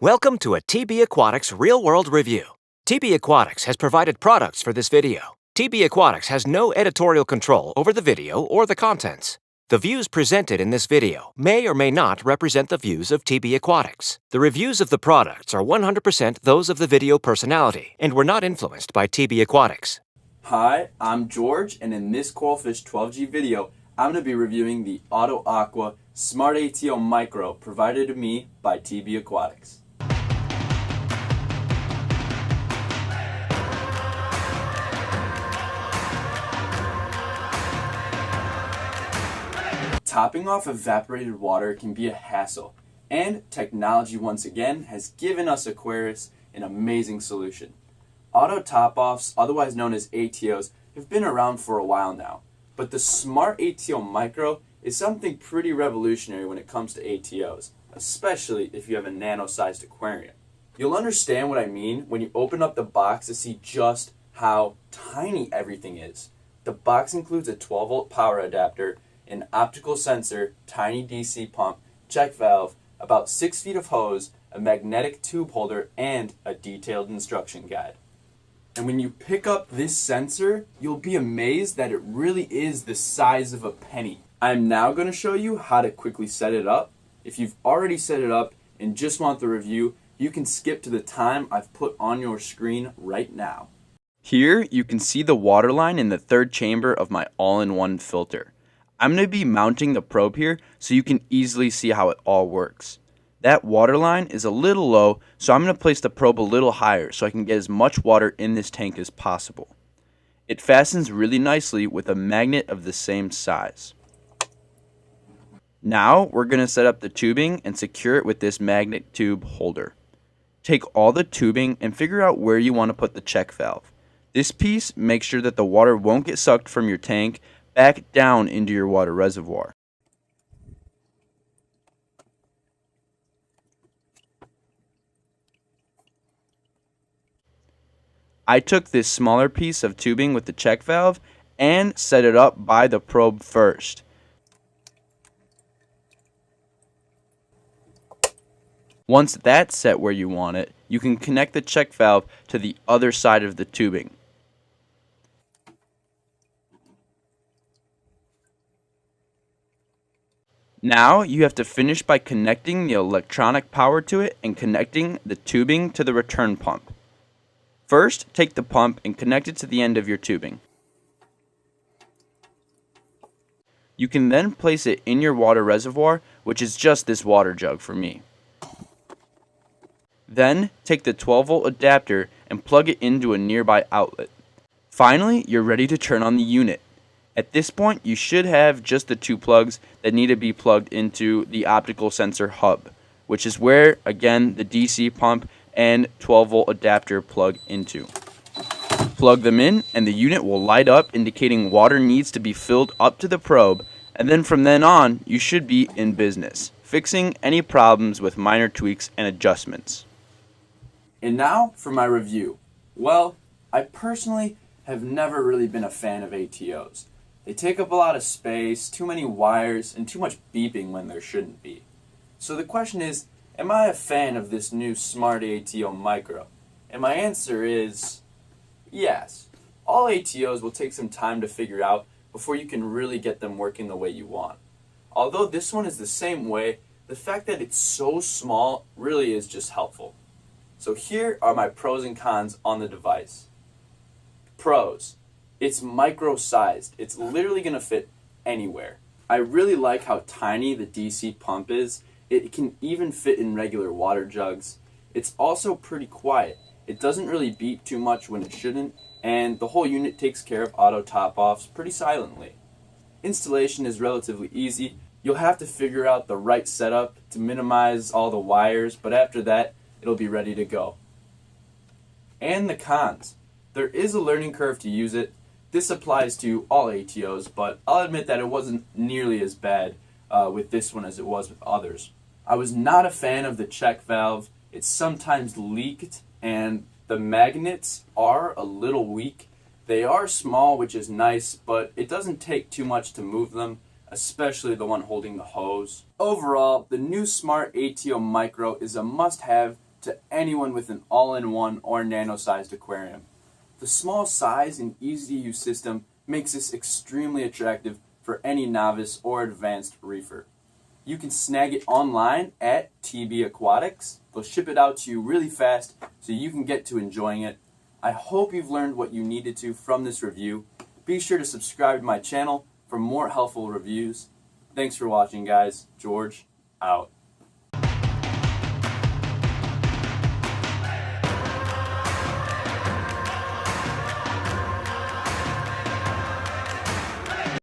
Welcome to a TB Aquatics real-world review. TB Aquatics has provided products for this video. TB Aquatics has no editorial control over the video or the contents. The views presented in this video may or may not represent the views of TB Aquatics. The reviews of the products are 100% those of the video personality and were not influenced by TB Aquatics. Hi, I'm George, and in this Coralfish 12G video, I'm going to be reviewing the Aqua Smart ATO Micro provided to me by TB Aquatics. Topping off evaporated water can be a hassle, and technology once again has given us aquarists an amazing solution. Auto top-offs, otherwise known as ATOs, have been around for a while now, but the Smart ATO Micro is something pretty revolutionary when it comes to ATOs, especially if you have a nano-sized aquarium. You'll understand what I mean when you open up the box to see just how tiny everything is. The box includes a 12-volt power adapter, an optical sensor, tiny DC pump, check valve, about 6 feet of hose, a magnetic tube holder, and a detailed instruction guide. And when you pick up this sensor, you'll be amazed that it really is the size of a penny. I'm now going to show you how to quickly set it up. If you've already set it up and just want the review, you can skip to the time I've put on your screen right now. Here you can see the water line in the third chamber of my all-in-one filter. I'm going to be mounting the probe here so you can easily see how it all works. That water line is a little low, so I'm going to place the probe a little higher so I can get as much water in this tank as possible. It fastens really nicely with a magnet of the same size. Now we're going to set up the tubing and secure it with this magnet tube holder. Take all the tubing and figure out where you want to put the check valve. This piece makes sure that the water won't get sucked from your tank back down into your water reservoir. I took this smaller piece of tubing with the check valve and set it up by the probe first. Once that's set where you want it, you can connect the check valve to the other side of the tubing. Now you have to finish by connecting the electronic power to it and connecting the tubing to the return pump. First, take the pump and connect it to the end of your tubing. You can then place it in your water reservoir, which is just this water jug for me. Then, take the 12-volt adapter and plug it into a nearby outlet. Finally, you're ready to turn on the unit. At this point, you should have just the two plugs that need to be plugged into the optical sensor hub, which is where, again, the DC pump and 12-volt adapter plug into. Plug them in, and the unit will light up indicating water needs to be filled up to the probe, and then from then on, you should be in business, fixing any problems with minor tweaks and adjustments. And now for my review. Well, I personally have never really been a fan of ATOs. They take up a lot of space, too many wires, and too much beeping when there shouldn't be. So the question is, am I a fan of this new Smart ATO Micro? And my answer is yes. All ATOs will take some time to figure out before you can really get them working the way you want. Although this one is the same way, the fact that it's so small really is just helpful. So here are my pros and cons on the device. Pros. It's micro-sized. It's literally going to fit anywhere. I really like how tiny the DC pump is. It can even fit in regular water jugs. It's also pretty quiet. It doesn't really beep too much when it shouldn't, and the whole unit takes care of auto top-offs pretty silently. Installation is relatively easy. You'll have to figure out the right setup to minimize all the wires, but after that, it'll be ready to go. And the cons. There is a learning curve to use it. This applies to all ATOs, but I'll admit that it wasn't nearly as bad with this one as it was with others. I was not a fan of the check valve. It sometimes leaked, and the magnets are a little weak. They are small, which is nice, but it doesn't take too much to move them, especially the one holding the hose. Overall, the new Smart ATO Micro is a must-have to anyone with an all-in-one or nano-sized aquarium. The small size and easy-to-use system makes this extremely attractive for any novice or advanced reefer. You can snag it online at TB Aquatics. They'll ship it out to you really fast so you can get to enjoying it. I hope you've learned what you needed to from this review. Be sure to subscribe to my channel for more helpful reviews. Thanks for watching, guys. George, out.